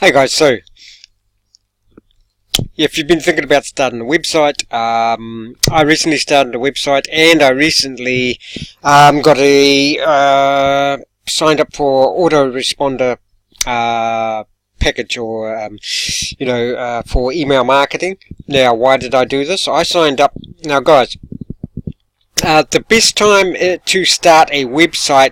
Hey guys, so if you've been thinking about starting a website, I recently started a website and I recently got a signed up for autoresponder package or for email marketing. Now, why did I do this? I signed up. Now guys, the best time to start a website,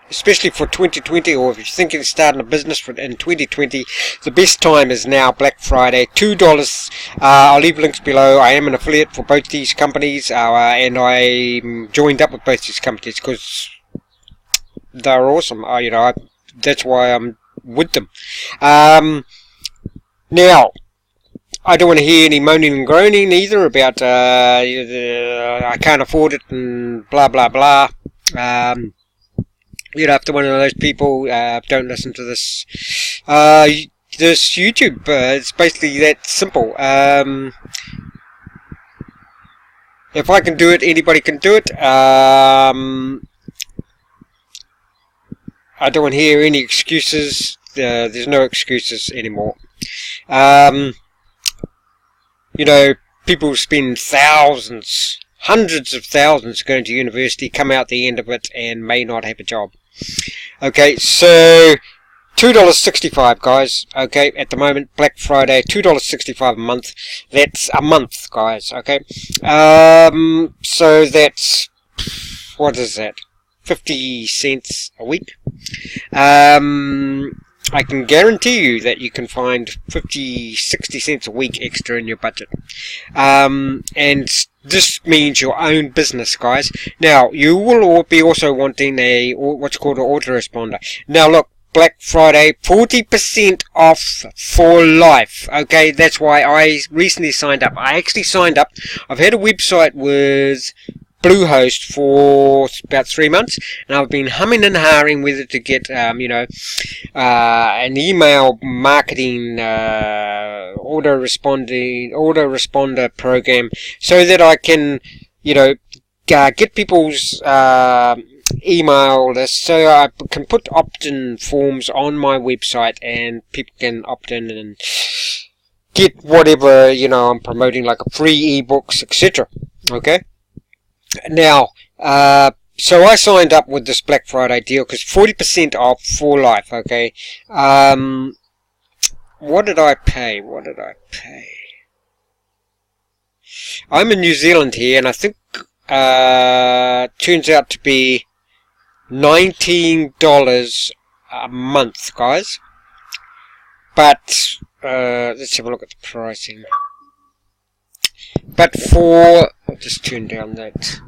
especially for 2020, or if you're thinking of starting a business in 2020, the best time is now, Black Friday. $2. I'll leave links below. I am an affiliate for both these companies, and I'm joined up with both these companies because they're awesome. That's why I'm with them. Now, I don't want to hear any moaning and groaning either about I can't afford it and blah blah blah. After one of those people, don't listen to this YouTube. It's basically that simple. If I can do it, anybody can do it. I don't want to hear any excuses. There's no excuses anymore. People spend thousands, hundreds of thousands going to university, come out the end of it, and may not have a job. Okay, so $2.65, guys. Okay, at the moment, Black Friday, $2.65 a month. That's a month, guys. Okay, so that's, what is that? 50 cents a week. I can guarantee you that you can find 50, 60 cents a week extra in your budget. And this means your own business, guys. Now, you will be also wanting what's called an autoresponder. Now, look, Black Friday, 40% off for life. Okay, that's why I recently signed up. I actually signed up. I've had a website with Bluehost for about 3 months, and I've been humming and hawing whether to get an email marketing autoresponder program so that I can get people's email list, so I can put opt-in forms on my website and people can opt in and get whatever I'm promoting, like a free ebooks, etc. Okay. Now, so I signed up with this Black Friday deal because 40% off for life. Okay. What did I pay? I'm in New Zealand here, and I think turns out to be $19 a month, guys. But let's have a look at the pricing. But I'll just turn down that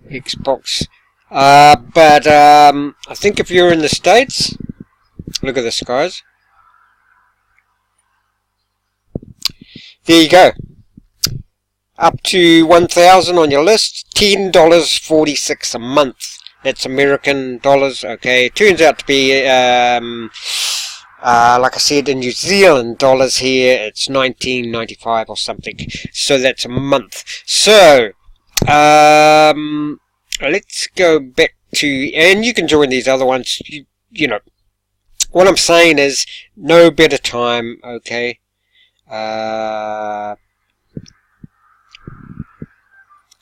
Xbox. But I think if you're in the States, look at this, guys. There you go. Up to 1,000 on your list, $10.46 a month. That's American dollars. Okay, turns out to be like I said, in New Zealand dollars here, it's $19.95 or something. So that's a month. So let's go back to, and you can join these other ones. What I'm saying is, no better time. Okay.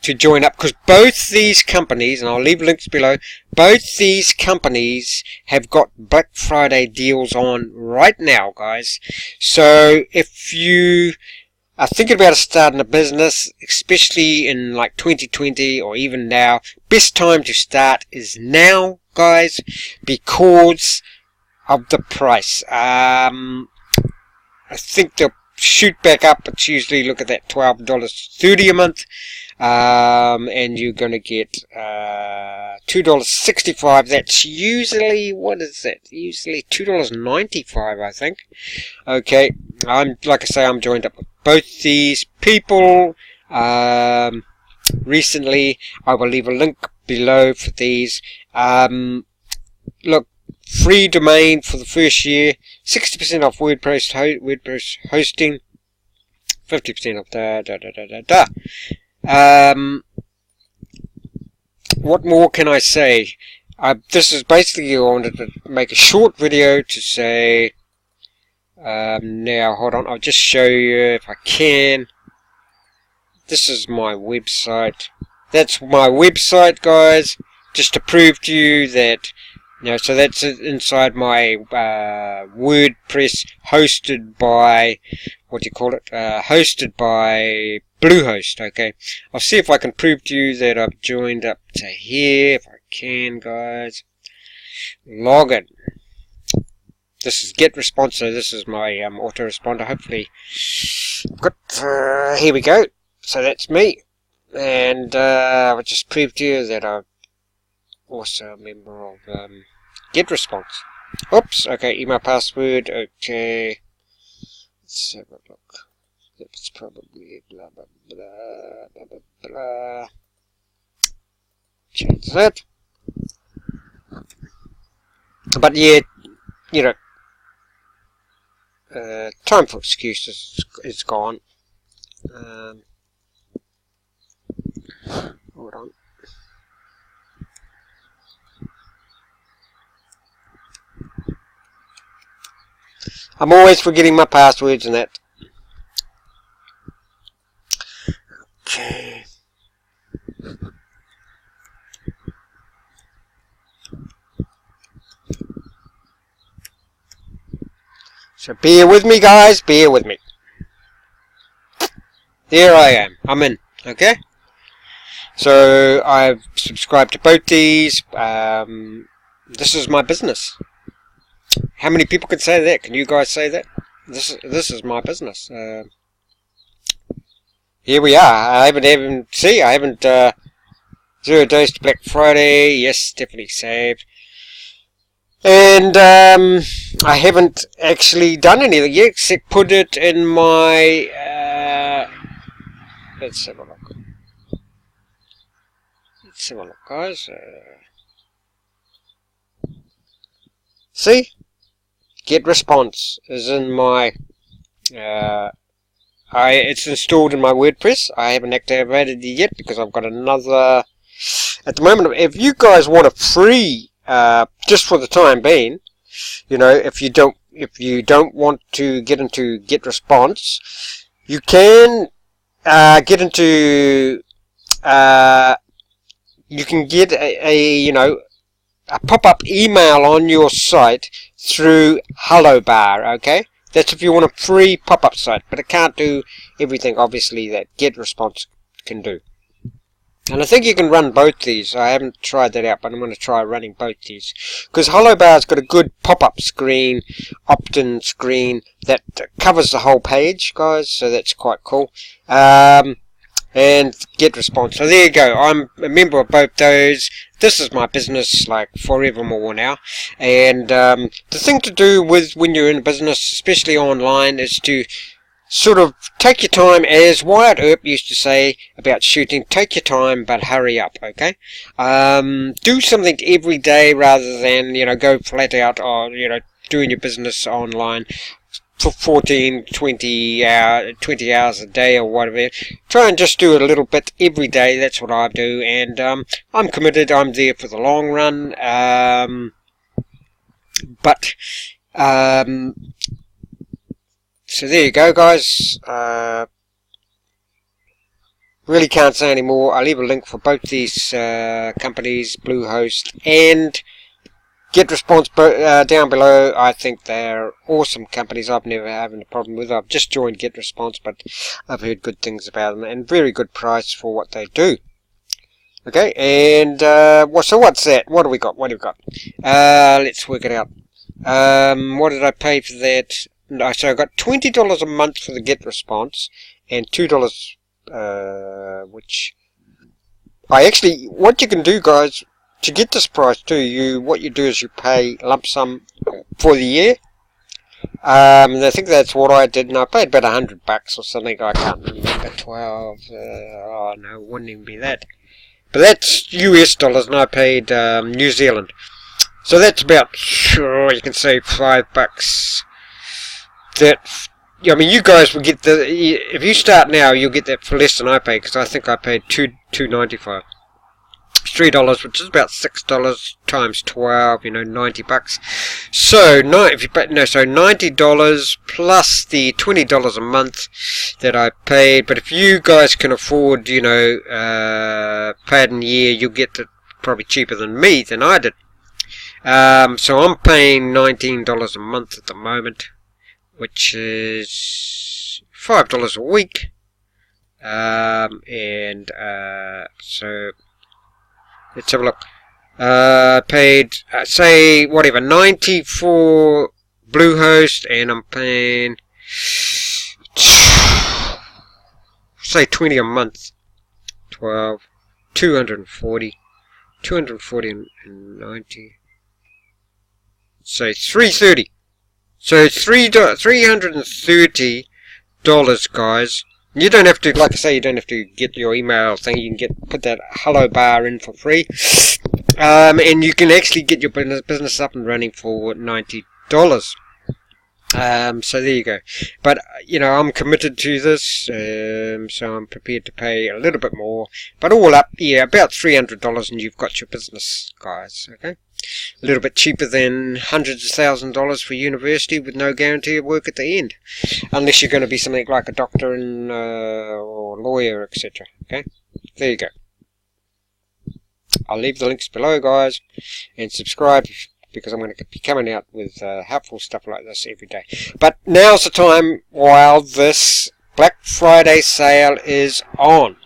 To join up, because both these companies, and I'll leave links below, both these companies have got Black Friday deals on right now, guys. So if you are thinking about starting a business, especially in like 2020 or even now, best time to start is now, guys, because of the price. I think they'll shoot back up. It's usually, look at that, $12.30 a month. And you're going to get $2.65. That's usually, what is that? Usually $2.95, I think. Okay, like I say, I'm joined up with both these people recently. I will leave a link below for these. Look, free domain for the first year, 60% off WordPress hosting, 50% off what more can I say? This is basically, I wanted to make a short video to say Now, hold on, I'll just show you if I can. This is my website. That's my website, guys. Just to prove to you that, so that's inside my WordPress, hosted by, hosted by Bluehost. Okay, I'll see if I can prove to you that I've joined up to here. If I can, guys, log in. This is GetResponse, so this is my autoresponder. Hopefully, here we go. So that's me, and I'll just prove to you that I'm also a member of GetResponse. Oops, okay, email password, okay. Let's have a look. It's probably blah blah blah blah blah blah. Change that. But yeah, time for excuses is gone. Hold on. I'm always forgetting my passwords and that. Okay. So bear with me, guys. Bear with me. There I am. I'm in. Okay. So I've subscribed to both these. This is my business. How many people can say that? Can you guys say that? This is my business. Here we are. I haven't 0 days to Black Friday. Yes, definitely saved. And I haven't actually done anything yet except put it in my. Let's have a look. Let's have a look, guys. See? GetResponse is in my. It's installed in my WordPress. I haven't activated it yet because I've got another. At the moment, if you guys want a free, just for the time being, if you don't want to get into GetResponse, you can get into. You can get a pop-up email on your site through HelloBar, okay? That's if you want a free pop-up site, but it can't do everything, obviously, that GetResponse can do. And I think you can run both these. I haven't tried that out, but I'm going to try running both these. Because HelloBar's got a good pop-up screen, opt-in screen, that covers the whole page, guys, so that's quite cool. And GetResponse. So there you go. I'm a member of both those. This is my business, like, forevermore now. And the thing to do with when you're in a business, especially online, is to sort of take your time, as Wyatt Earp used to say about shooting. Take your time, but hurry up. Okay. Do something every day rather than go flat out or doing your business online for 14, 20 hours a day or whatever. Try and just do it a little bit every day. That's what I do, and I'm committed. I'm there for the long run. So there you go, guys. Really can't say any more. I'll leave a link for both these companies, Bluehost and GetResponse, down below. I think they're awesome companies. I've never had a problem with them. I've just joined GetResponse, but I've heard good things about them, and very good price for what they do. Okay, and so what's that? What do we got? Let's work it out. What did I pay for that? No, so I got $20 a month for the GetResponse, and $2, which I actually, what you can do, guys, to get this price too, what you do is you pay lump sum for the year. And I think that's what I did, and I paid about $100 or something. I can't remember. 12. Oh no, it wouldn't even be that. But that's US dollars, and I paid New Zealand. So that's about, sure, you can say $5. That, I mean, you guys will get if you start now, you'll get that for less than I paid, because I think I paid $2.95. $3, which is about $6 times 12, you know, $90. So so $90 plus the $20 a month that I paid. But if you guys can afford, you know, pay it in a year, you'll get it probably cheaper than I did. So I'm paying $19 a month at the moment, which is $5 a week. So let's have a look. Paid, say, whatever, 90 for Bluehost, and I'm paying, say, 20 a month. 12, 240 and 90. So 330. So $330, guys. You don't have to, like I say, you don't have to get your email thing. You can put that hello bar in for free. And you can actually get your business up and running for $90. So there you go. But, you know, I'm committed to this, so I'm prepared to pay a little bit more. But all up, yeah, about $300 and you've got your business, guys, okay? A little bit cheaper than hundreds of $1,000s for university with no guarantee of work at the end. Unless you're going to be something like a doctor and, or lawyer, etc. Okay? There you go. I'll leave the links below, guys. And subscribe, because I'm going to be coming out with helpful stuff like this every day. But now's the time while this Black Friday sale is on.